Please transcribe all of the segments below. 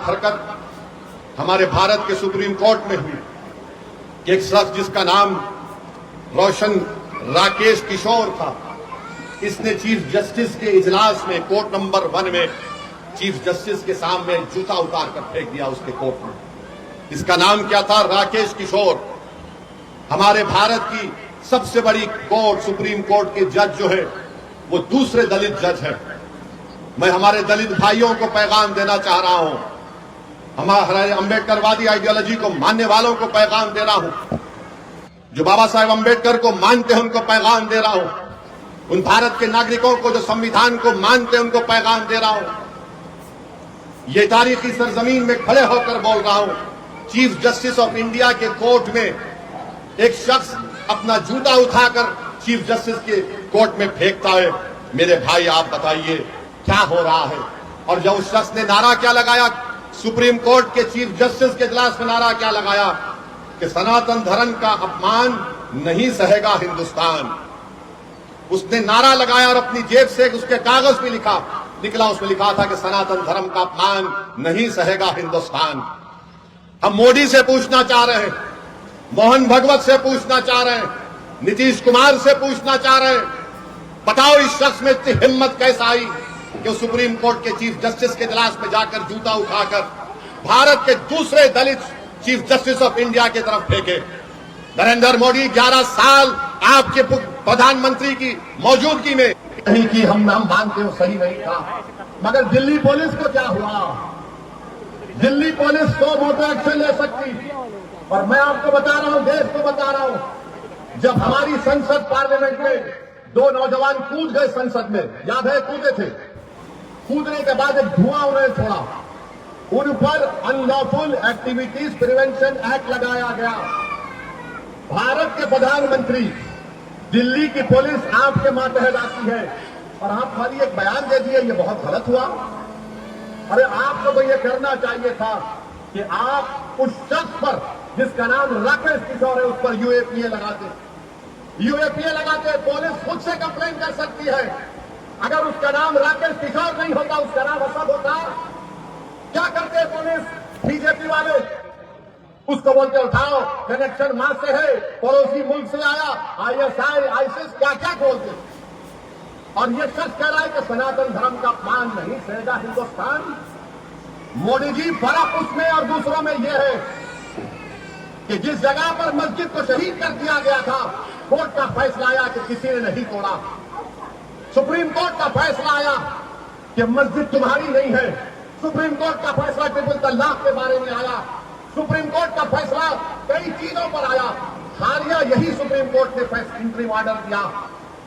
हरकत हमारे भारत के सुप्रीम कोर्ट में हुई कि एक शख्स जिसका नाम रोशन राकेश किशोर था, इसने चीफ जस्टिस के इजलास में कोर्ट नंबर 1 में चीफ जस्टिस के सामने जूता उतार कर फेंक दिया उसके कोर्ट में। इसका नाम क्या था? राकेश किशोर। हमारे भारत की सबसे बड़ी कोर्ट सुप्रीम कोर्ट के जज जो है वो दूसरे दलित जज है। मैं हमारे दलित भाइयों को पैगाम देना चाह रहा हूं, हमारे अंबेडकरवादी आइडियोलॉजी को मानने वालों को पैगाम दे रहा हूं, जो बाबा साहेब अंबेडकर को मानते हैं उनको पैगाम दे रहा हूं, उन भारत के नागरिकों को जो संविधान को मानते हैं उनको पैगाम दे रहा हूं। ये तारीखी सरजमीन में खड़े होकर बोल रहा हूं, चीफ जस्टिस ऑफ इंडिया के कोर्ट में एक शख्स अपना जूता उठाकर चीफ जस्टिस के कोर्ट में फेंकता है। मेरे भाई आप बताइए क्या हो रहा है? और जब उस शख्स ने नारा क्या लगाया, सुप्रीम कोर्ट के चीफ जस्टिस के इजलास में नारा क्या लगाया कि सनातन धर्म का अपमान नहीं सहेगा हिंदुस्तान। उसने नारा लगाया और अपनी जेब से उसके कागज पे निकला, उसमें लिखा था कि सनातन धर्म का अपमान नहीं सहेगा हिंदुस्तान। हम मोदी से पूछना चाह रहे हैं, मोहन भगवत से पूछना चाह रहे हैं, नीतीश कुमार से पूछना चाह रहे हैं, बताओ इस शख्स में इतनी हिम्मत कैसे आई कि सुप्रीम कोर्ट के चीफ जस्टिस के इजलास में जाकर जूता उठाकर भारत के दूसरे दलित चीफ जस्टिस ऑफ इंडिया की तरफ फेंके। नरेंद्र मोदी 11 साल आपके प्रधानमंत्री की मौजूदगी में नहीं की, हम मानते हो सही नहीं था, मगर दिल्ली पुलिस को क्या हुआ? दिल्ली पुलिस 100 मोटर एक्शन ले सकती। और मैं आपको बता रहा हूं, देश को बता रहा हूं, जब हमारी संसद पार्लियामेंट में 2 नौजवान कूद गए संसद में, याद है कूदे थे, कूदने के बाद एक धुआं उन्होंने छोड़ा, उन पर अनलॉफुल एक्टिविटीज प्रिवेंशन एक्ट लगाया गया। भारत के प्रधानमंत्री, दिल्ली की पुलिस आपके मातहत आती है और आप खाली एक बयान दे दिए, ये बहुत गलत हुआ। अरे आपको तो ये करना चाहिए था कि आप उस शख्स पर जिसका नाम राकेश किशोर है उस पर यूएपीए लगाते। यूएपीए लगाते पुलिस खुद से कंप्लेन कर सकती है। अगर उसका नाम राकेश किशोर नहीं होता, उसका नाम असद होता, क्या करते पुलिस? बीजेपी वाले उसको बोलते उठाओ, कनेक्शन वहां से है, पड़ोसी मुल्क से आया, आईएसआई आईसिस क्या क्या बोलते। और ये शख्स कह रहा है कि सनातन धर्म का अपमान नहीं सहेगा हिंदुस्तान। मोदी जी फर्क उसमें और दूसरों में यह है कि जिस जगह पर मस्जिद को शहीद कर दिया गया था, कोर्ट का फैसला आया कि किसी ने नहीं तोड़ा। सुप्रीम कोर्ट का फैसला आया कि मस्जिद तुम्हारी नहीं है। सुप्रीम कोर्ट का फैसला ट्रिपल तलाक के बारे में आया। सुप्रीम कोर्ट का फैसला कई चीजों पर आया। हालिया यही सुप्रीम कोर्ट ने इंटरिम ऑर्डर दिया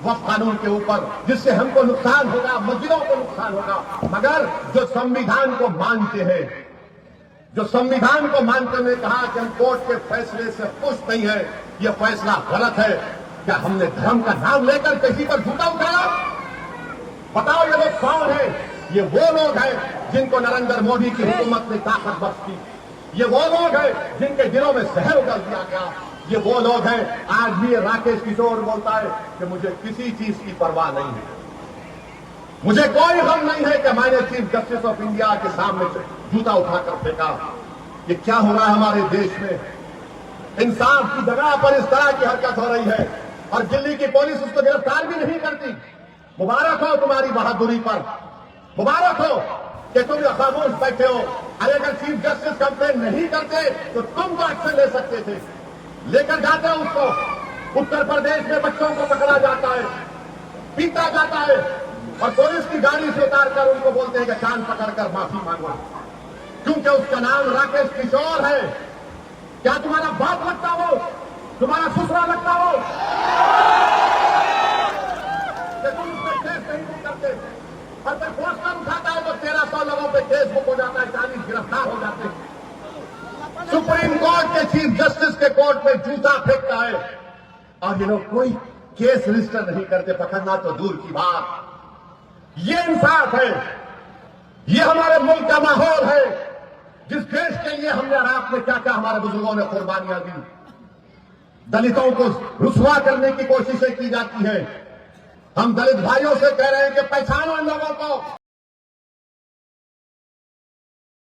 वक्फ कानून के ऊपर, जिससे हमको नुकसान होगा, मस्जिदों को नुकसान होगा। मगर जो संविधान को मानते हैं, जो संविधान को मानते हुए कहा कि हम कोर्ट के फैसले से खुश नहीं है, यह फैसला गलत है। क्या हमने धर्म का नाम लेकर किसी पर जूता उठाया? बताओ ये लोग कौन है? ये वो लोग हैं जिनको नरेंद्र मोदी की हुकूमत ने ताकत बख्शी। ये वो लोग हैं जिनके दिलों में जहर उगल दिया गया। ये वो लोग हैं, आज भी राकेश किशोर बोलता है कि मुझे किसी चीज की परवाह नहीं है, मुझे कोई गम नहीं है कि मैंने चीफ जस्टिस ऑफ इंडिया के सामने जूता उठाकर फेंका। ये क्या हो रहा है हमारे देश में? इंसाफ की जगह पर इस तरह की हरकत हो रही है और दिल्ली की पुलिस उसको गिरफ्तार भी नहीं करती। मुबारक हो तुम्हारी बहादुरी पर, मुबारक हो कि तुम खामोश बैठे हो। अरे अगर चीफ जस्टिस कंप्लेन नहीं करते तो तुम तो एक्शन ले सकते थे। लेकर जाते हो उसको, उत्तर प्रदेश में बच्चों को पकड़ा जाता है, पीटा जाता है और पुलिस की गाड़ी से उतारकर उनको बोलते हैं कि कान पकड़कर माफी मांगो, क्योंकि उसका नाम राकेश किशोर है। क्या तुम्हारा बाप लगता हो? तुम्हारा ससुरा लगता हो? कि तुम उस पर केस नहीं करते? और कोई पोस्टर उठाता है तो 1300 लोगों पे केस बुक हो जाता है, 40 गिरफ्तार हो जाते हैं। सुप्रीम कोर्ट के चीफ जस्टिस के कोर्ट में जूता फेंकता है और ये लोग कोई केस रजिस्टर नहीं करते, पकड़ना तो दूर की बात। ये इंसाफ है, ये हमारे मुल्क का माहौल है जिस देश के लिए हमने और आपने क्या क्या हमारे बुजुर्गों ने कुर्बानियां दी। दलितों को रुसवा करने की कोशिशें की जाती है। हम दलित भाइयों से कह रहे हैं कि पहचानो इन लोगों को।